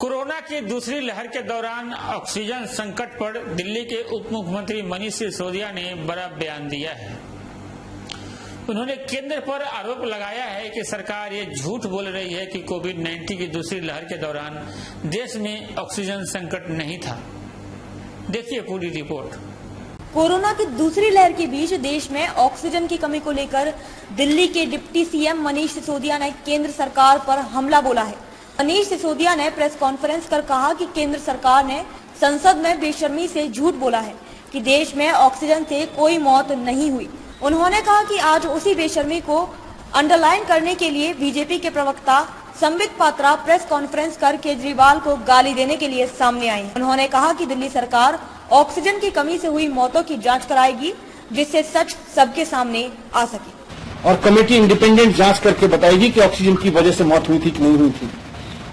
Corona की दूसरी लहर के दौरान ऑक्सीजन संकट पर दिल्ली के उप मुख्यमंत्री मनीष सिसोदिया ने बड़ा बयान दिया है। उन्होंने केंद्र पर आरोप लगाया है कि सरकार ये झूठ बोल रही है कि कोविड-19 की दूसरी लहर के दौरान देश में ऑक्सीजन संकट नहीं था। देखिए पूरी रिपोर्ट। कोरोना की दूसरी लहर के बीच देश में ऑक्सीजन की कमी को लेकर दिल्ली के डिप्टी सीएम मनीष सिसोदिया ने केंद्र सरकार पर हमला बोला है। मनीष सिसोदिया ने प्रेस कॉन्फ्रेंस कर कहा कि केंद्र सरकार ने संसद में बेशर्मी से झूठ बोला है कि देश में ऑक्सीजन से कोई मौत नहीं हुई। उन्होंने कहा कि आज उसी बेशर्मी को अंडरलाइन करने के लिए बीजेपी के प्रवक्ता संबित पात्रा प्रेस कॉन्फ्रेंस कर केजरीवाल को गाली देने के लिए सामने आई। उन्होंने कहा कि दिल्ली सरकार ऑक्सीजन की कमी से हुई मौतों की जांच कराएगी, जिससे सच सबके सामने आ सके। और कमेटी इंडिपेंडेंट जांच करके बताएगी कि ऑक्सीजन की वजह से मौत हुई थी कि नहीं हुई थी।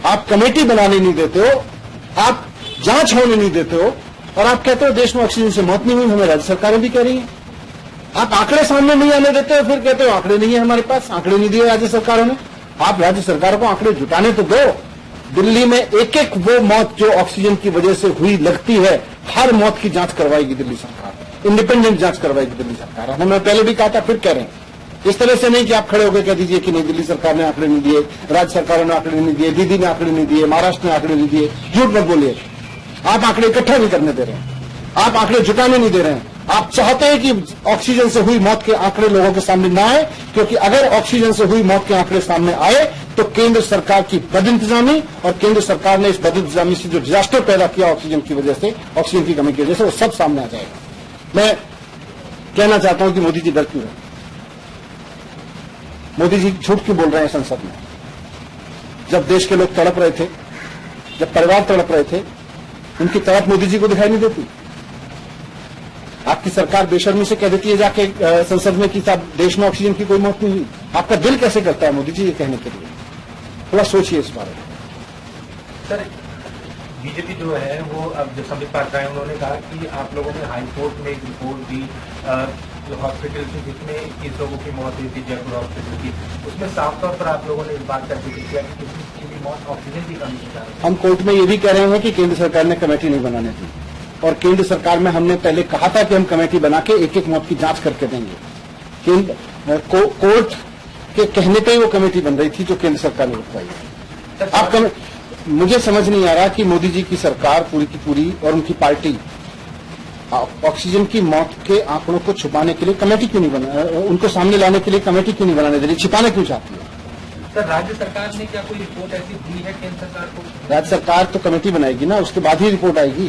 आप कमेटी बनाने नहीं देते हो, आप जांच होने नहीं देते हो, और आप कहते हो देश में ऑक्सीजन से मौत नहीं हुई। हमें राज्य सरकारें भी कह रही हैं। आप आंकड़े सामने नहीं आने देते हो, फिर कहते हो आंकड़े नहीं है हमारे पास। आंकड़े नहीं दिए राज्य सरकारों ने। आप राज्य सरकारों को आंकड़े जुटाने तो दो। दिल्ली में एक एक वो मौत जो ऑक्सीजन की वजह से हुई लगती है, हर मौत की जांच करवाएगी दिल्ली सरकार, इंडिपेंडेंट जांच करवाएगी दिल्ली सरकार। हमने पहले भी कहा था, फिर कह रहे हैं। इस तरह से नहीं कि आप खड़े होकर कह दीजिए कि नहीं दिल्ली सरकार ने आंकड़े नहीं दिए, राज्य सरकारों ने आंकड़े नहीं दिए, दीदी ने आंकड़े नहीं दिए, महाराष्ट्र ने आंकड़े नहीं दिए। झूठ मत बोलिए। आप आंकड़े इकट्ठा नहीं करने दे रहे हैं, आप आंकड़े जुटाने नहीं दे रहे हैं। आप चाहते हैं कि ऑक्सीजन से हुई मौत के आंकड़े लोगों के सामने न आए, क्योंकि अगर ऑक्सीजन से हुई मौत के आंकड़े सामने आए तो केंद्र सरकार की बदइंतजामी, और केंद्र सरकार ने इस बदइंतजामी से जो डिजास्टर पैदा किया ऑक्सीजन की वजह से, ऑक्सीजन की कमी की वजह से, वो सब सामने आ जाएगा। मैं कहना चाहता हूं कि मोदी जी डर क्यों रहे? मोदी जी झूठ क्यों बोल रहे हैं संसद में? जब देश के लोग तड़प रहे थे, जब परिवार तड़प रहे थे, उनकी तड़प मोदी जी को दिखाई नहीं देती। आपकी सरकार बेशर्मी से कह देती है जाके संसद में कि साहब देश में ऑक्सीजन की कोई मौत नहीं हुई। आपका दिल कैसे करता है मोदी जी ये कहने के लिए? थोड़ा सोचिए इस बारे में। सर, बीजेपी जो है वो अब जो संबित पात्रा है, उन्होंने कहा कि आप लोगों ने हाईकोर्ट में एक रिपोर्ट दी जो हॉस्पिटल से जिसमें 21 लोगों की मौत हुई थी, जयपुर हॉस्पिटल की, उसमें साफ तौर पर आप लोगों ने इस बात का जिक्र किया कि किसी की मौत ऑक्सीजन की कमी से कारण। हम कोर्ट में ये भी कह रहे हैं कि केंद्र सरकार ने कमेटी नहीं बनाने दी, और केंद्र सरकार में हमने पहले कहा था कि हम कमेटी बना के एक एक मौत की जांच करके देंगे। कोर्ट के कहने पे ही वो कमेटी बन रही थी जो केंद्र सरकार ने रुकवाई। आप मुझे समझ नहीं आ रहा कि मोदी जी की सरकार पूरी की पूरी और उनकी पार्टी ऑक्सीजन की मौत के आंकड़ों को छुपाने के लिए कमेटी क्यों नहीं बना, उनको सामने लाने के लिए कमेटी क्यों नहीं बनाने दे रही, छिपाने क्यों चाहती है? सर, राज्य सरकार ने क्या कोई रिपोर्ट ऐसी दी है केंद्र सरकार को? राज्य सरकार तो कमेटी बनाएगी ना, उसके बाद ही रिपोर्ट आएगी।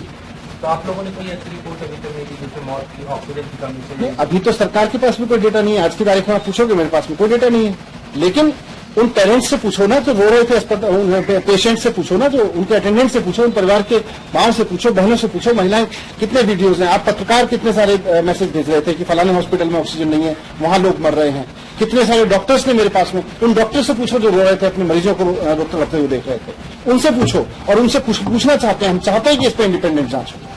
तो आप लोगों ने कोई ऐसी रिपोर्ट अभी तक नहीं दी जिससे मौत की ऑक्सीजन की कमी से? अभी तो सरकार के पास भी कोई डेटा नहीं है। आज की तारीख में आप पूछोगे, मेरे पास में कोई डेटा नहीं है। लेकिन उन पेरेंट्स से पूछो ना जो रो रहे थे अस्पताल, पेशेंट से पूछो ना, जो उनके अटेंडेंट से पूछो, उन परिवार के माओ से पूछो, बहनों से पूछो, महिलाएं कितने वीडियोज हैं। आप पत्रकार कितने सारे मैसेज भेज रहे थे कि फलाने हॉस्पिटल में ऑक्सीजन नहीं है, वहां लोग मर रहे हैं। कितने सारे डॉक्टर्स ने मेरे पास में, उन डॉक्टर से पूछो जो रो रहे थे, अपने मरीजों को रोते हुए देख रहे थे, उनसे पूछो। और उनसे पूछना चाहते हैं, हम चाहते हैं कि इस पर इंडिपेंडेंट जांच हो।